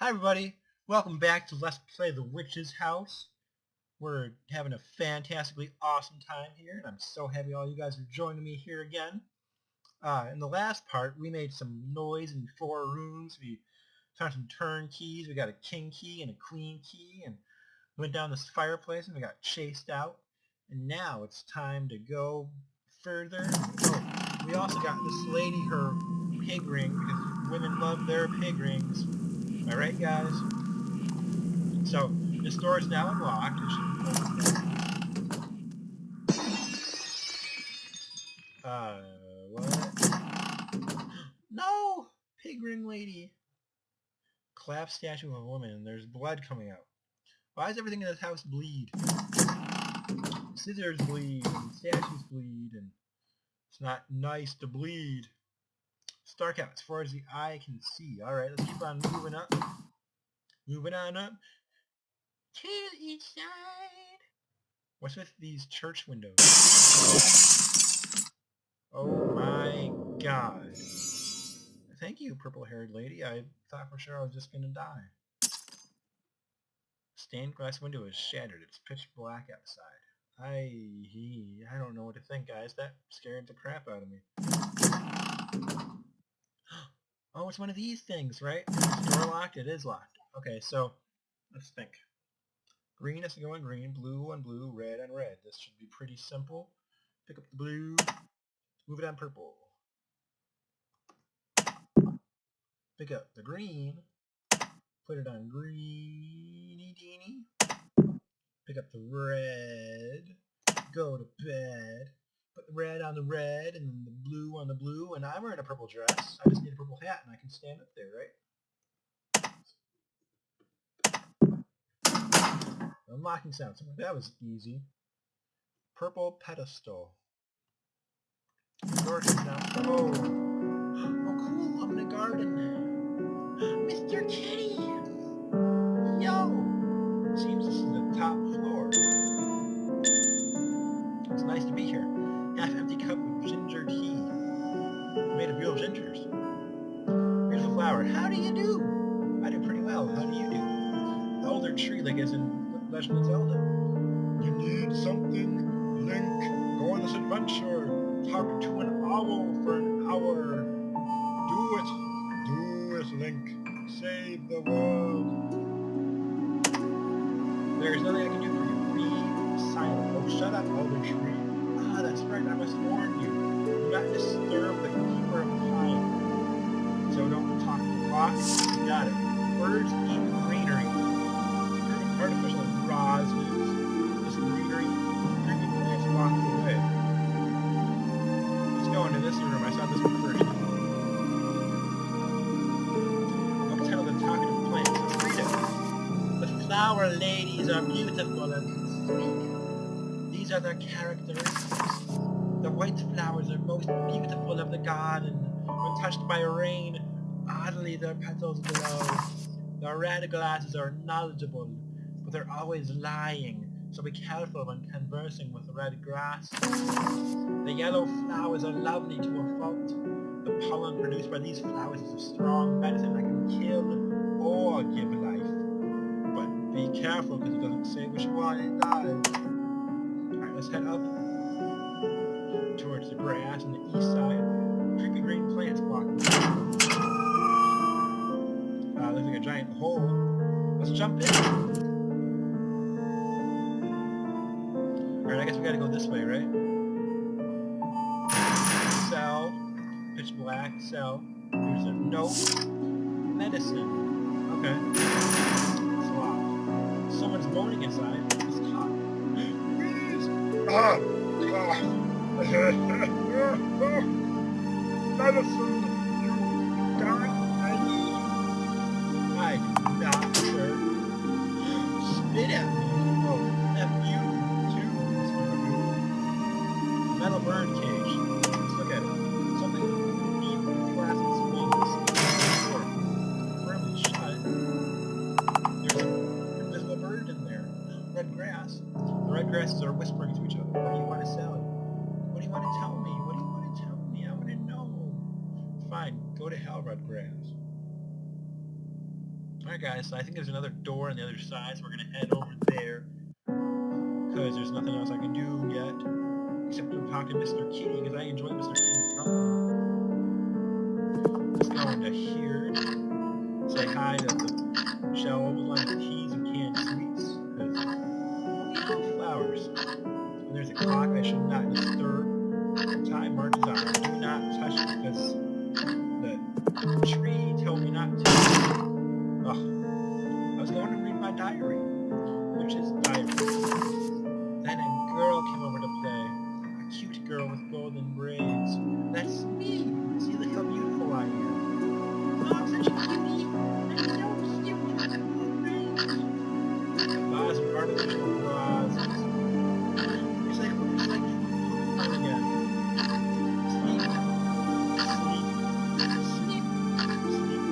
Hi everybody, welcome back to Let's Play The Witch's House. We're having a fantastically awesome time here, and I'm so happy all you guys are joining me here again. In the last part, we made some noise in 4 rooms. We found some turnkeys. We got a king key and a queen key, and went down this fireplace, and we got chased out. And now it's time to go further. Oh, we also got this lady her pig ring, because women love their pig rings. Am I right, guys? So, this door is now unlocked. It should what? No! Pig ring lady! Collapsed statue of a woman, and there's blood coming out. Why does everything in this house bleed? Scissors bleed, and statues bleed, and it's not nice to bleed. Stark out as far as the eye can see. Alright, let's keep on moving up. Moving on up. To each side. What's with these church windows? Oh my god. Thank you, purple-haired lady. I thought for sure I was just gonna die. Stained glass window is shattered. It's pitch black outside. I don't know what to think, guys. That scared the crap out of me. Oh, it's one of these things, right? Is the door locked? It is locked. Okay, so let's think. Green has to go on green, blue on blue, red on red. This should be pretty simple. Pick up the blue, move it on purple. Pick up the green, put it on greeny deeny. Pick up the red, go to bed, put the red on the red, and then the blue on the blue, and I'm wearing a purple dress. I just need a purple hat, and I can stand up there, right? Unlocking sound. That was easy. Purple pedestal. Door comes down. Oh, cool. I'm in a garden. Mr. Kitty! Yo! Seems this is the top floor. It's nice to be here. Half-empty cup of ginger tea. Made of real gingers. Beautiful flower. How do you do? I do pretty well. How do you do? Elder tree, like as in Legend of Zelda. You need something? Link, go on this adventure. Talk to an owl for an hour. Do it. Do it, Link. Save the world. There's nothing I can do for you. Be silent. Oh, shut up, Elder Tree. Ah, that's right. I must warn you. Do not disturb the keeper of time. So don't talk to clocks. You got it. Birds eat greenery. Artificial roses. This greenery. Creepy plants walk away. Let's go into this room. I saw this one first. Look at the talkative plants. Let's read it. The flower ladies are beautiful and sweet. These are their characteristics. The white flowers are most beautiful of the garden. When touched by rain, oddly their petals glow. The red glasses are knowledgeable, but they're always lying, so be careful when conversing with red grass. The yellow flowers are lovely to a fault. The pollen produced by these flowers is a strong medicine that can kill or give life. But be careful, because it doesn't say which one it does. Alright, let's head up towards the grass on the east side. Creepy green plants blocking. Looks like a giant hole. Let's jump in. Alright, I guess we gotta go this way, right? Cell. Pitch black. Cell. There's a note. Medicine. Okay. Swap. Someone's moaning inside. It's hot. Please. Medicine. You got any? I do not, sir. Spit at me. Oh, F you too, Mr. Metal bird cage. Let's look at it. Something deep glass its wings. Door. Firmly shut. There's an invisible bird in there. Red grass. The red grasses are whispering to each other. What do you want to sell? What do you want to tell me? What do you want to tell me? I want to know. Fine. Go to hell, red grass. Alright guys, so I think there's another door on the other side, so we're gonna head over there. Because there's nothing else I can do yet. Except to talk to Mr. Kitty, because I enjoy Mr. Kitty's company. Let's go into here. Say hi to the shelves like teas and canned sweets. Because we love flowers. And there's a clock I should not disturb. Time marches on. Do not touch it because the tree told me not to. Ugh. I was going to read my diary, which is diary. Then a girl came over to play. A cute girl with golden braids. That's me! See, look how beautiful I am. Oh, I'm such a cutie! I'm so cute with the golden braids. A vase of artificial roses. It's like Pokemon again. Sleep. Sleep. Sleep. Sleep.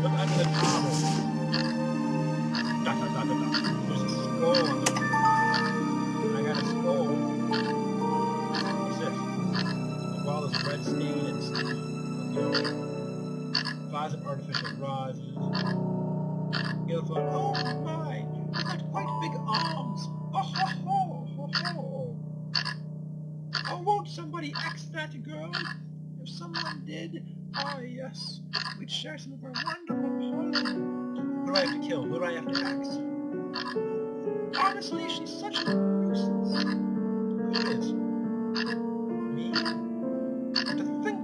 Look under the towel. Dot, dot, dot, dot, dot. There's a skull on the... I got a skull. What's this? The wall is red stained and sticky. Vase of artificial roses. Beautiful. Oh my! You've got quite big arms! Oh ho ho! Ho ho! Oh, won't somebody X that girl? If someone did, oh yes, we'd share some of our wonderful pollen. Who do I have to kill? Who do I have to X? Honestly, she's such a nuisance. Who is? Me? To think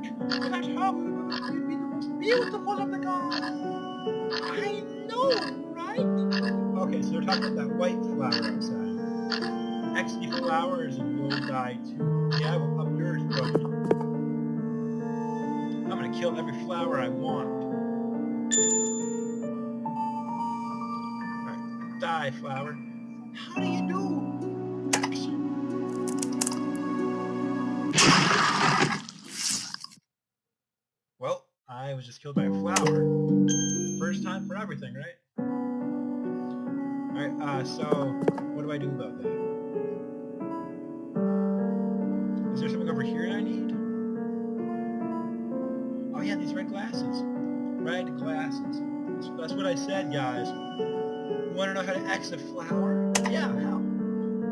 that her would be the most beautiful of the gods. I know, right? Okay, so they're talking about that white flower outside. X the flowers and you'll die too. Yeah, well, up yours, buddy. I'm gonna kill every flower I want. Alright, die, flower. How do you do? Action. Well, I was just killed by a flower. First time for everything, right? Alright, so what do I do about that? Is there something over here that I need? Oh yeah, these red glasses. Red glasses. That's what I said, guys. You want to know how to X a flower? Yeah, how?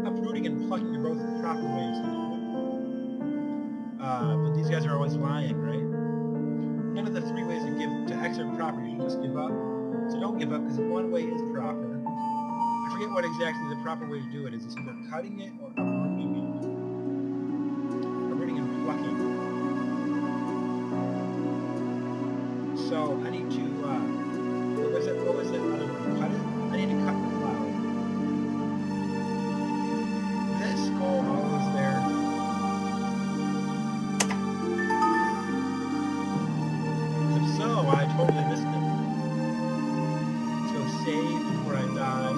Uprooting and plucking are both proper ways to do it. But these guys are always lying, right? None of the three ways to X are proper. You should just give up. So don't give up, because one way is proper. I forget what exactly the proper way to do it is. It's either cutting it or uprooting it. Uprooting and plucking. So I need to, what was it? Cut it? I need to cut the flower. Is that skull always there? If so, I totally missed it. Let's go save before I die.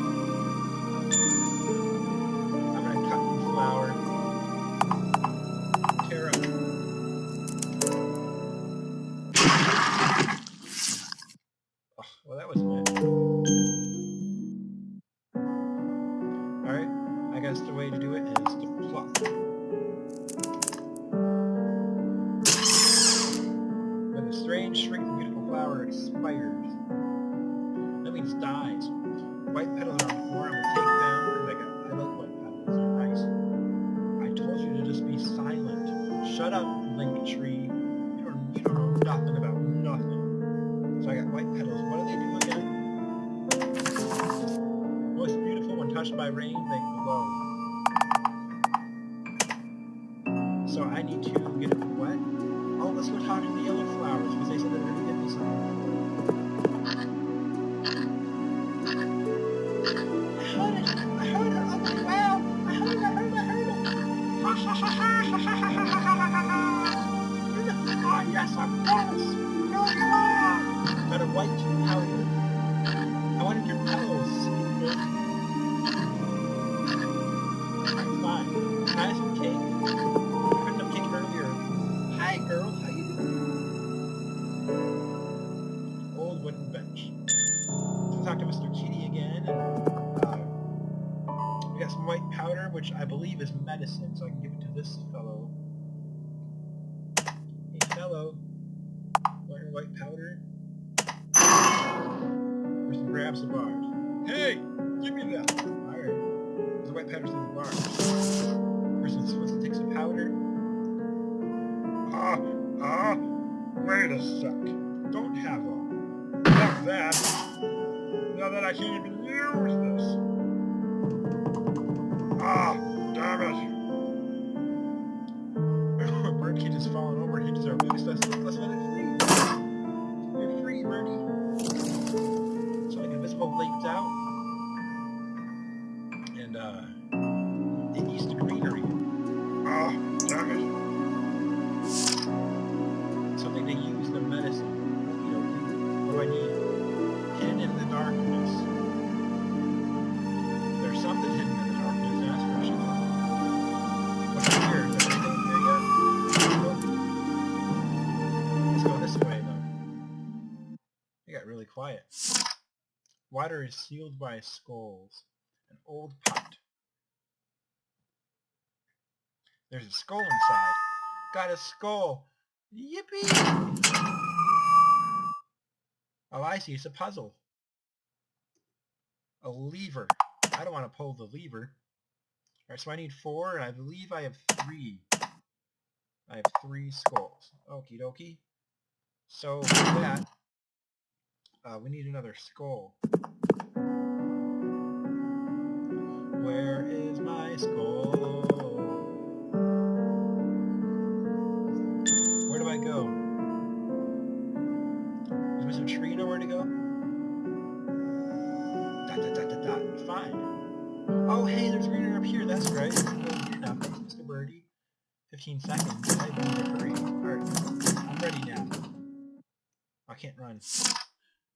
I'm gonna cut the flower. Tear up. Oh, well, that was meant. Alright, I guess the way to do it is to pluck. When the strange, shrinking, beautiful flower expires, that means dies. White petals are on the floor. I'm gonna take them because I like white petals. They're nice. I told you to just be silent. Shut up, link tree. You don't know nothing about nothing. So I got white petals. What do they do again? Most beautiful when touched by rain, they glow. So I need to get it wet. Oh, let's go talk to the yellow flowers because they said they were going to give me something. I heard it! I heard it! Oh, wow! I heard it! I heard it! I heard it! Ha ha ha ha ha ha ha ha ha ha! Oh yes, of course! Here you are! Got a white powder. I wanted your petals, stupid. I'm fine. Can I have some cake? I couldn't have cake earlier. Hi girl, how you doing? Old wooden bench. Let's talk to Mr. Kitty again. And, we got some white powder, which I believe is medicine, so I can give it to this fellow. Hey fellow. Want your white powder? grabs the bars. Hey! Give me that! Alright. The white powder's in the bars. First it's supposed to take some powder. Wait a sec. Don't have all. Not that. Now that I can't even use this. Damn it. Birdie just falling over. He deserves it. Let's let it free. You're free, Birdie. So like invisible leaked out. And it eats the greenery. Damn it. Something to use the medicine. What do I need? Hidden in the darkness. There's something hidden in the darkness, that's for sure. What's here? Is there anything here yet? Let's go this way, though. It got really quiet. Water is sealed by skulls. An old pot. There's a skull inside. Got a skull. Yippee! Oh, I see. It's a puzzle. A lever. I don't want to pull the lever. Alright, so I need 4, and I believe I have 3. I have 3 skulls. Okie dokie. So, for that, we need another skull. Where is my skull? Where do I go? Does Mr. Tree know where to go? Fine. Oh, hey, there's greener up here. That's right. Let's go here now. Thanks, Mr. Birdie. 15 seconds. I need to hurry. Alright, I'm ready now. I can't run.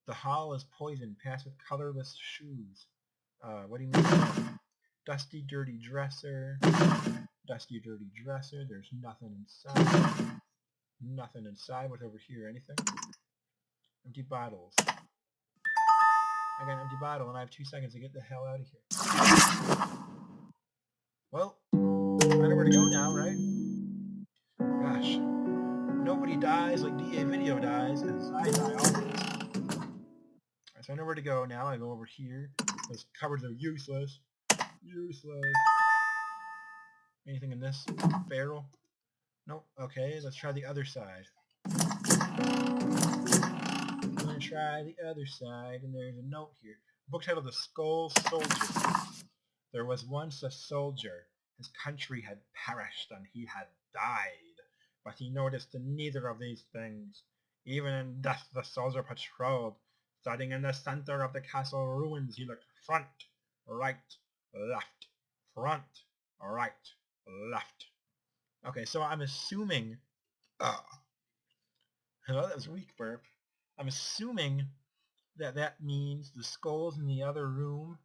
The hall is poisoned. Pass with colorless shoes. What do you mean? Dusty, dirty dresser. Dusty, dirty dresser. There's nothing inside. Nothing inside. What's over here? Anything? Empty bottles. I got an empty bottle and I have 2 seconds to get the hell out of here. Well, I know where to go now, right? Gosh. Nobody dies like DAVideo dies, because I die always. Alright, so I know where to go now. I go over here. Those cupboards are useless. Useless. Anything in this barrel? Nope. Okay, let's try the other side. I'm going to try the other side, and there's a note here. Book titled The Skull Soldier. There was once a soldier. His country had perished, and he had died. But he noticed neither of these things. Even in death the soldier patrolled. Starting in the center of the castle ruins, he looked front, right, left, front, right, left. Okay, so I'm assuming... Oh, that was weak, burp. I'm assuming that that means the skulls in the other room,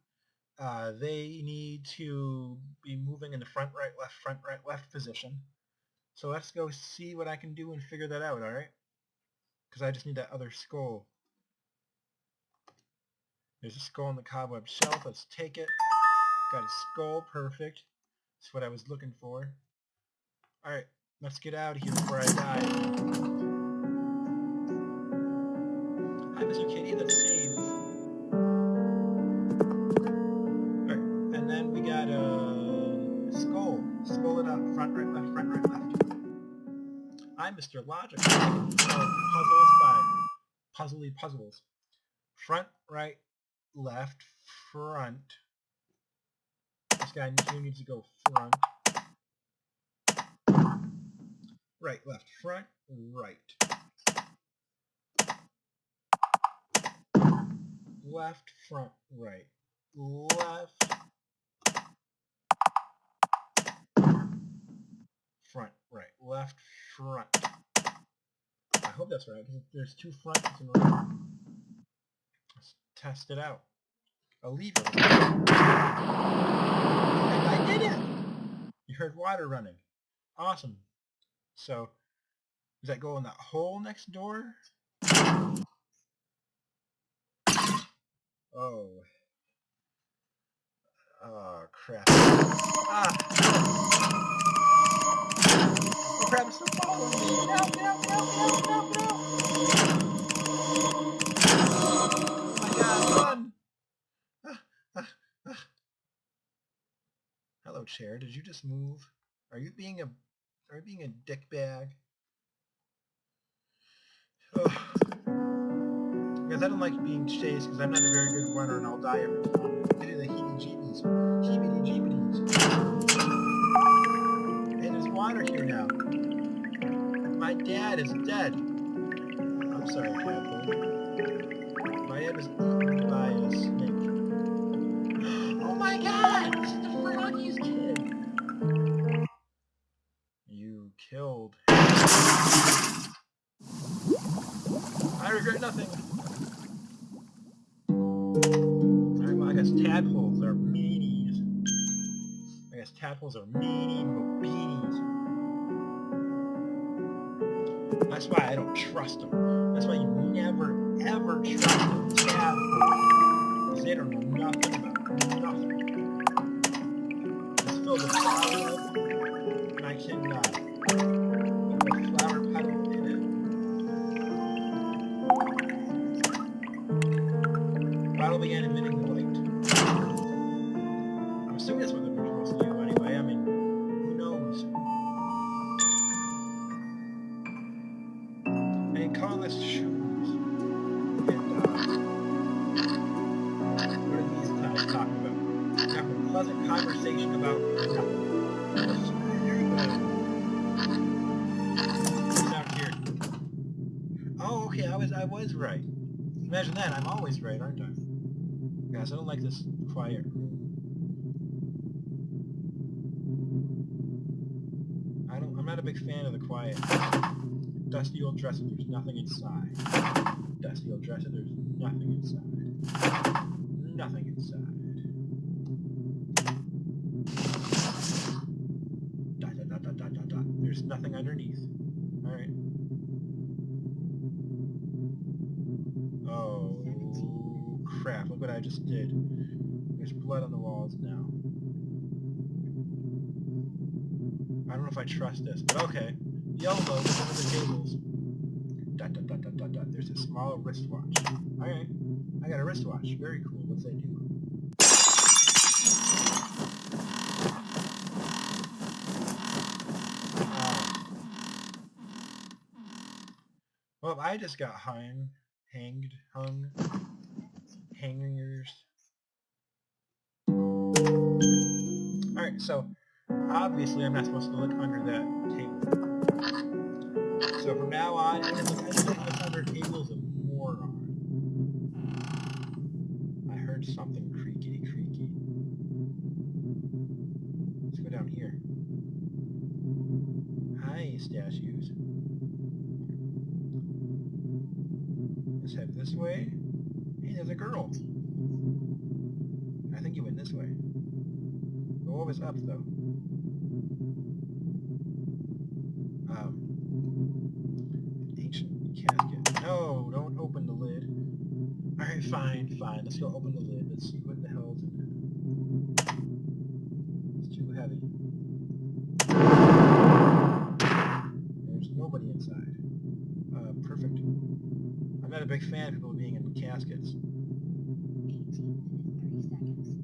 they need to be moving in the front, right, left position. So let's go see what I can do and figure that out, alright? Because I just need that other skull. There's a skull on the cobweb shelf. Let's take it. Got a skull. Perfect. That's what I was looking for. Alright, let's get out of here before I die. Hi, Mr. Kitty. Let's save. Alright, and then we got a skull. Skull it up. Front, right, left, front, right, left. I'm Mr. Logic. Puzzles by Puzzly Puzzles. Front, right, left, front. This guy here needs to go front. Right, left, front, right. Left, front, right. Left, front, right. Left, front. I hope that's right, because there's 2 fronts and right. Let's test it out. A lever. And I did it! You heard water running. Awesome. So, does that go in that hole next door? Oh. Oh, crap. Ah! Oh, crap, it's still following me! No! Oh my god, run! chair. Did you just move? Are you being a dickbag? Because I don't like being chased because I'm not a very good runner and I'll die every time. Get in the heebie-jeebies. Heebie-jeebies. Hey, there's water here now. My dad is dead. I'm sorry, Tadpole. My dad was eaten by a snake. Oh my god! This is the Froggy's kid! You killed. I regret nothing. Alright, well, I guess tadpoles are meanies. Meanie beanies. That's why I don't trust them. That's why you never, ever trust a tadpole. Because they don't know nothing about nothing. It's filled with flour, and I can put the flower petal in it. Bottle began emitting the light. I'm assuming that's what they're supposed to do anyway. I mean, who knows? And colorless shoes. And what are these guys talking about? Have a pleasant conversation about nothing. Out here. Oh, okay, I was right. Imagine that, I'm always right, aren't I? Guys, I don't like this quiet room. I'm not a big fan of the quiet. Dusty old dresser, there's nothing inside. Dusty old dresser, there's nothing inside. Nothing inside. Dot, dot, dot, dot, dot, dot, dot. There's nothing underneath. Alright. Oh, crap, look what I just did. There's blood on the walls now. I don't know if I trust this, but okay. YOLO, look under the tables. Dot, dot, dot, dot, dot, dot. There's a small wristwatch. Alright, I got a wristwatch. Very cool. What's that do? Well, I just got hung. Hangers. Alright, so obviously I'm not supposed to look under that table. So from now on, anything that's under tables is a moron. I heard something creaky. Let's go down here. Hi, statues. Let's head this way. Hey, there's a girl. I think you went this way. The wall was up, though. Ancient casket. No, don't open the lid. Alright, fine. Let's go open the lid. Let's see what the hell's in there. It's too heavy. There's nobody inside. Perfect. I'm not a big fan of people being in caskets.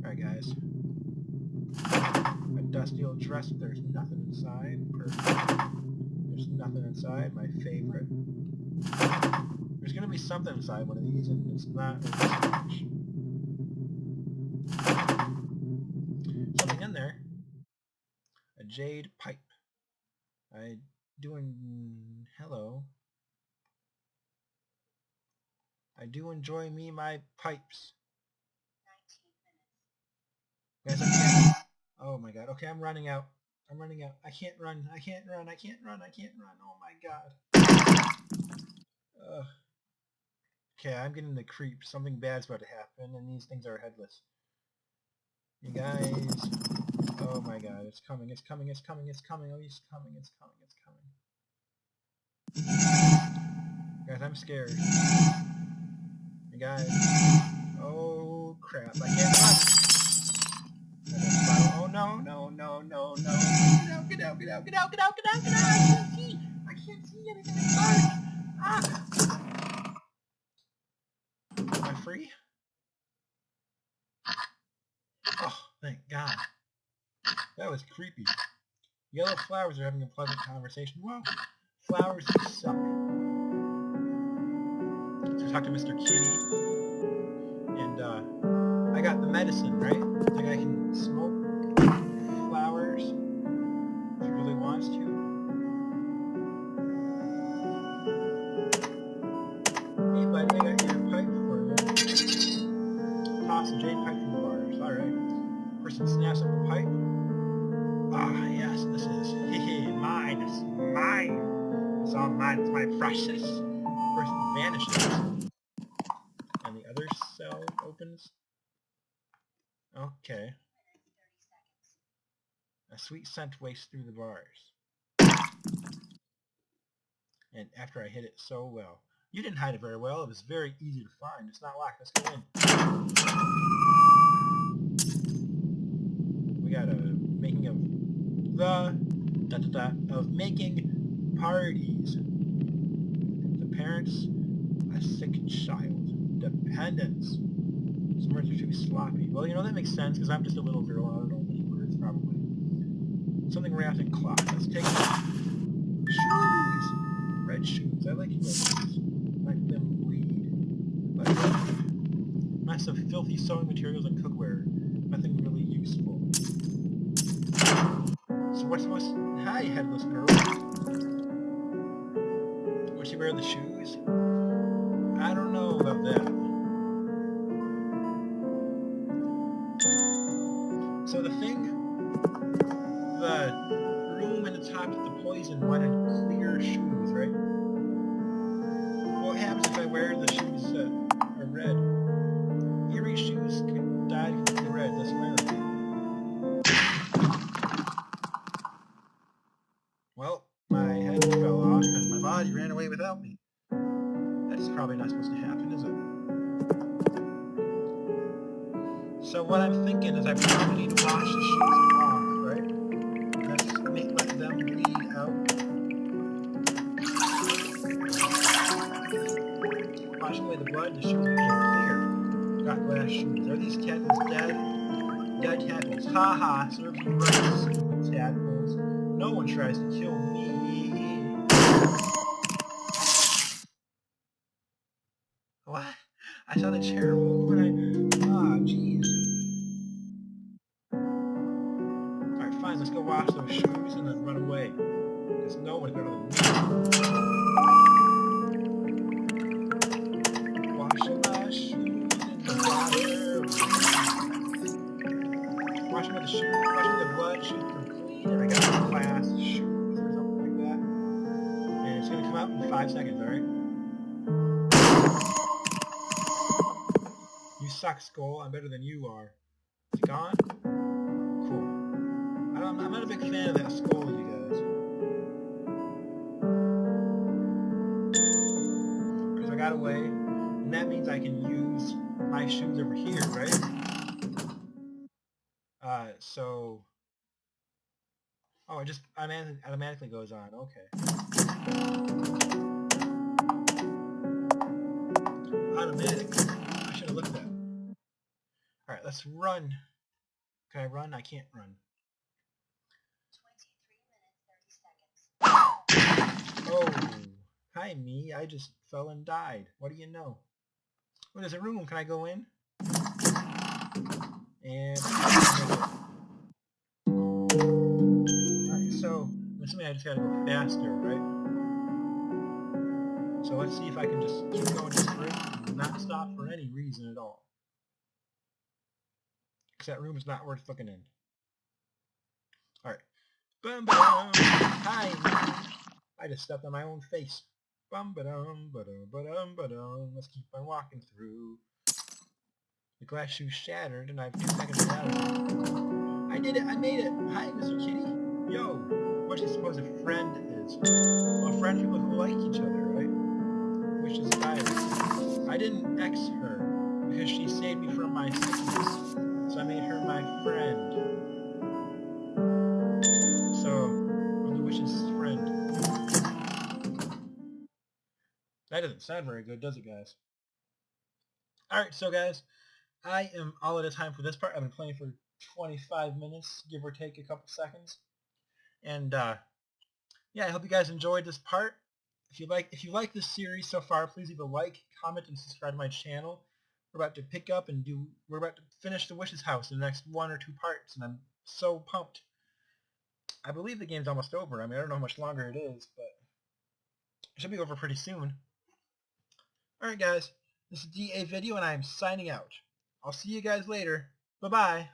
Alright, guys. A dusty old dresser. There's nothing inside. Perfect. There's nothing inside. My favorite. There's gonna be something inside one of these, and it's not much. Something in there. A jade pipe. Hello. I do enjoy my pipes. 19 minutes. Guys, I can't. Oh my god. Okay, I'm running out. I can't run. Oh my god. Okay, I'm getting the creep. Something bad's about to happen, and these things are headless. You guys. Oh my god, it's coming. Oh, it's coming. Guys, I'm scared. You guys. Oh crap, I can't run. Oh no. Get out. I can't see anything. It's dark. Am I free? Oh, thank God. That was creepy. Yellow flowers are having a pleasant conversation. Well, flowers suck. So we talked to Mr. Kitty, and I got the medicine, right? Like I can smoke flowers if he really wants to. Hey buddy, I got your pipe for you. Toss the jade pipe through the bars. Alright. Person snaps up the pipe. Ah, yes, this is mine. It's mine. It's all mine. It's my precious. Person vanishes. And the other cell opens. Okay. A sweet scent wastes through the bars. And after I hid it so well. You didn't hide it very well. It was very easy to find. It's not locked. Let's go in. We got a making of the of making parties. The parents, a sick child. Dependence. Some words are too sloppy. Well, you know, that makes sense because I'm just a little girl. I don't know many words, probably. Something wrapped in cloth. Let's take shoes. Red shoes. I like red shoes. Like them bleed. Like mess of filthy sewing materials and cookware. Nothing really useful. So what's supposed to... Hi, headless girl. Would she wear the shoes? I don't know about that. So the thing, the room in the top of the poison wanted clear shoes, right? What happens if I wear the shoes that are red? Eerie shoes could dye completely red. Let's wear them. Well, my head fell off and my body ran away without me. That's probably not supposed to happen, is it? So what I'm thinking is I probably need to wash the shoes off, right? Let them bleed out. Washing away the blood, the shoes became clear. Got glass shoes. Are these tadpoles dead? Dead tadpoles. Ha ha, serves you right, stupid tadpoles. No one tries to kill me. What? I saw the chair move and jeez. Alright, fine, let's go wash those shoes and then run away. Because no one's better than me. Washing my shoes in the water. Washing with the shoes, washing the blood, shoes become clean, and I got some class shoes or something like that. And it's gonna come out in 5 seconds, alright? You suck, Skull. I'm better than you are. Is it gone? Cool. I'm not a big fan of that skull, you guys. Because I got away, and that means I can use my shoes over here, right? So... Oh, it just automatically goes on. Okay. Automatic. I should have looked at that. Alright, let's run. Can I run? I can't run. 23 minutes, 30 seconds. Oh. Hi, me. I just fell and died. What do you know? Oh, there's a room. Can I go in? And... Alright, so... I'm assuming I just gotta go faster, right? So let's see if I can just keep going straight and not stop for any reason at all. Because that room is not worth looking in. Alright. Bum ba dum. Hi, I just stepped on my own face. Bum ba dum ba dum ba dum ba dum. Let's keep on walking through. The glass shoe shattered and I have 2 seconds to get out of here. I did it! I made it! Hi, Mr. Kitty! Yo! What do you suppose a friend is? Well, friends are people who like each other, right? Which is diary. I didn't X her because she saved me from my sickness. So I made her my friend. So, only wishes friend. That doesn't sound very good, does it, guys? Alright, so guys, I am all out of time for this part. I've been playing for 25 minutes, give or take a couple seconds. And yeah, I hope you guys enjoyed this part. If you like this series so far, please leave a like, comment, and subscribe to my channel. We're about to pick up and we're about to finish the Witch's House in the next 1 or 2 parts, and I'm so pumped. I believe the game's almost over. I mean, I don't know how much longer it is, but it should be over pretty soon. Alright guys, this is DAVideo and I am signing out. I'll see you guys later. Bye-bye.